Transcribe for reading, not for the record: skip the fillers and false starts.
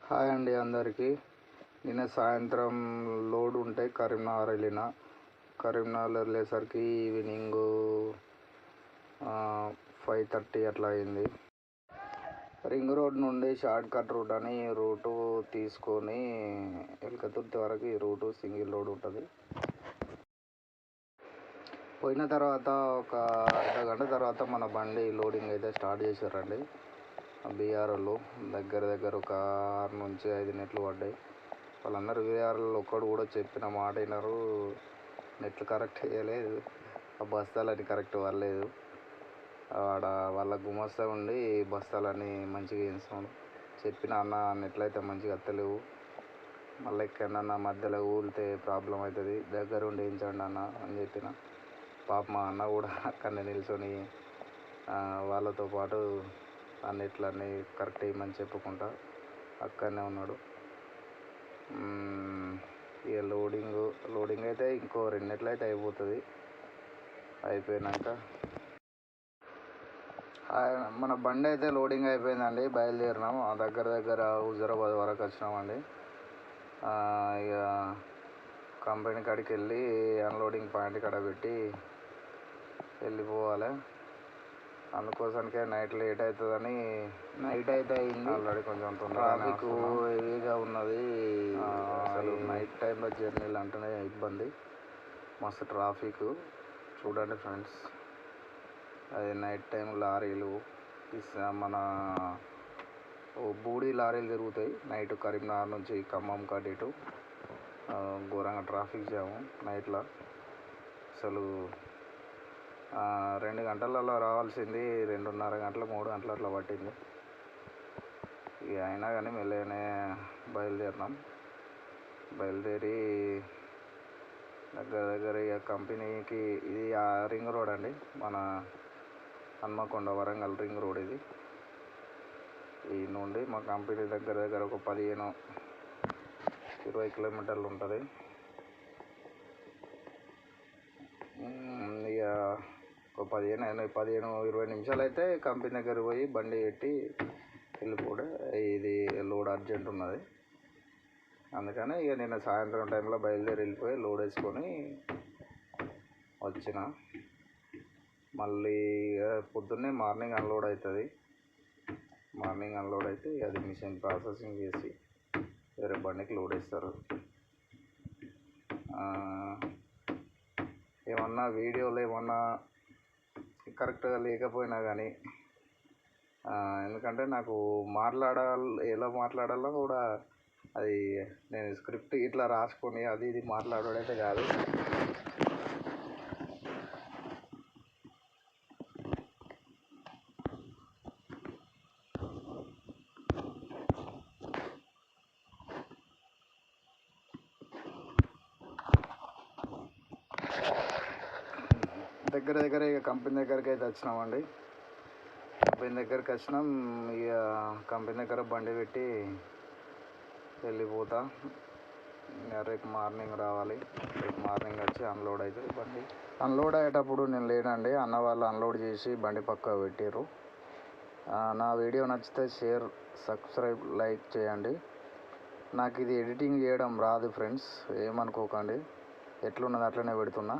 Hi అండి అందరికీ. నిన్న సాయంత్రం లోడ్ ఉంటే కరీంనగర్ వెళ్ళిన. కరీంనగర్ వెళ్ళేసరికి ఈవినింగ్ 5:30 అట్లా అయింది. రింగ్ రోడ్ నుండి షార్ట్ కట్ రూట్ అని రూటు తీసుకొని ఎల్కతుర్తి వరకు ఈ రూటు సింగిల్ రోడ్ ఉంటుంది. పోయిన తర్వాత ఒక అర్ధగంట తర్వాత మన బండి లోడింగ్ అయితే స్టార్ట్ చేశారండి. బీఆర్ఓలు దగ్గర ఒక 6 నుంచి 5 నెట్లు పడ్డాయి. వాళ్ళందరూ బీఆర్ఓలు ఒక్కడు కూడా చెప్పిన మాట వినరు. నెట్లు కరెక్ట్ వేయలేదు, ఆ బస్తాలని కరెక్ట్ పడలేదు. ఆడ వాళ్ళ గుమస్తా ఉండి బస్తాలని మంచిగా వేయించాను. చెప్పిన అన్న నెట్లు అయితే మంచిగా వస్తలేవు, మళ్ళీ ఎక్కడన్నా మధ్యలో ఊరితే ప్రాబ్లం అవుతుంది, దగ్గరుండి వేయించండి అన్న అని చెప్పిన. పాప మా అన్న కూడా అక్కడనే నిల్చొని వాళ్ళతో పాటు అన్నిట్లన్నీ కరెక్ట్ వేయమని చెప్పుకుంటా అక్కడనే ఉన్నాడు. ఇక లోడింగ్ అయితే ఇంకో 2 నెట్లు అయితే అయిపోతుంది. అయిపోయినాక మన బండి అయితే లోడింగ్ అయిపోయిందండి. బయలుదేరినాం. దగ్గర హుజరాబాద్ వరకు వచ్చినామండి. ఇక కంపెనీ కాడికి వెళ్ళి అన్లోడింగ్ పాయింట్ కాడ పెట్టి వెళ్ళిపోవాలి. అందుకోసానికే నైట్ లేట్ అవుతుందని నైట్ అయితే అయింది. ఆల్రెడీ కొంచెం ట్రాఫిక్ హెవీగా ఉన్నది. అసలు నైట్ టైంలో జర్నీలు అంటేనే ఇబ్బంది, మస్తు ట్రాఫిక్. చూడండి ఫ్రెండ్స్, అది నైట్ టైం లారీలు మన బూడి లారీలు తిరుగుతాయి నైట్. కరీంనగర్ నుంచి ఖమ్మం కాడిటు ఘోరంగా ట్రాఫిక్ జాము నైట్లో. అసలు 2 గంటలలో రావాల్సింది 2:30 గంటలు 3 గంటలు అట్లా పట్టింది. ఇక అయినా కానీ మెల్లగానే బయలుదేరినాం. బయలుదేరి దగ్గర ఇక కంపెనీకి, ఇది రింగ్ రోడ్ అండి, మన హన్మకొండ వరంగల్ రింగ్ రోడ్ ఇది. ఈ నుండి మా కంపెనీ దగ్గర ఒక 15-20 కిలోమీటర్లు ఉంటుంది. ఇక ఒక 15-20 నిమిషాలు అయితే కంపెనీ దగ్గర పోయి బండి పెట్టి వెళ్ళిపోవడం. ఇది లోడ్ అర్జెంట్ ఉన్నది, అందుకని ఇక నిన్న సాయంత్రం టైంలో బయలుదేరి వెళ్ళిపోయి లోడ్ వేసుకొని వచ్చిన. మళ్ళీ పొద్దున్నే మార్నింగ్ అన్లోడ్ అవుతుంది. మార్నింగ్ అన్లోడ్ అయితే అది మిషన్ ప్రాసెసింగ్ చేసి వేరే బండికి లోడ్ వేస్తారు. ఏమన్నా వీడియోలు ఏమన్నా కరెక్ట్గా లేకపోయినా కానీ, ఎందుకంటే నాకు ఎలా మాట్లాడాలో కూడా అది నేను స్క్రిప్ట్ ఇట్లా రాసుకొని అది ఇది మాట్లాడేదైతే కాదు. దగ్గర ఇక కంపెనీ దగ్గరికి అయితే వచ్చినామండి. కంపెనీ దగ్గరికి వచ్చినాం. ఇక కంపెనీ దగ్గర బండి పెట్టి వెళ్ళిపోతా. రేపు మార్నింగ్ రావాలి. రేపు మార్నింగ్ వచ్చి అన్లోడ్ అవుతుంది బండి. అన్లోడ్ అయ్యేటప్పుడు నేను లేనండి, అన్న వాళ్ళు అన్లోడ్ చేసి బండి పక్క పెట్టారు. నా వీడియో నచ్చితే షేర్, సబ్స్క్రైబ్, లైక్ చేయండి. నాకు ఇది ఎడిటింగ్ చేయడం రాదు ఫ్రెండ్స్, ఏమనుకోకండి. ఎట్లున్నది అట్లనే పెడుతున్నా.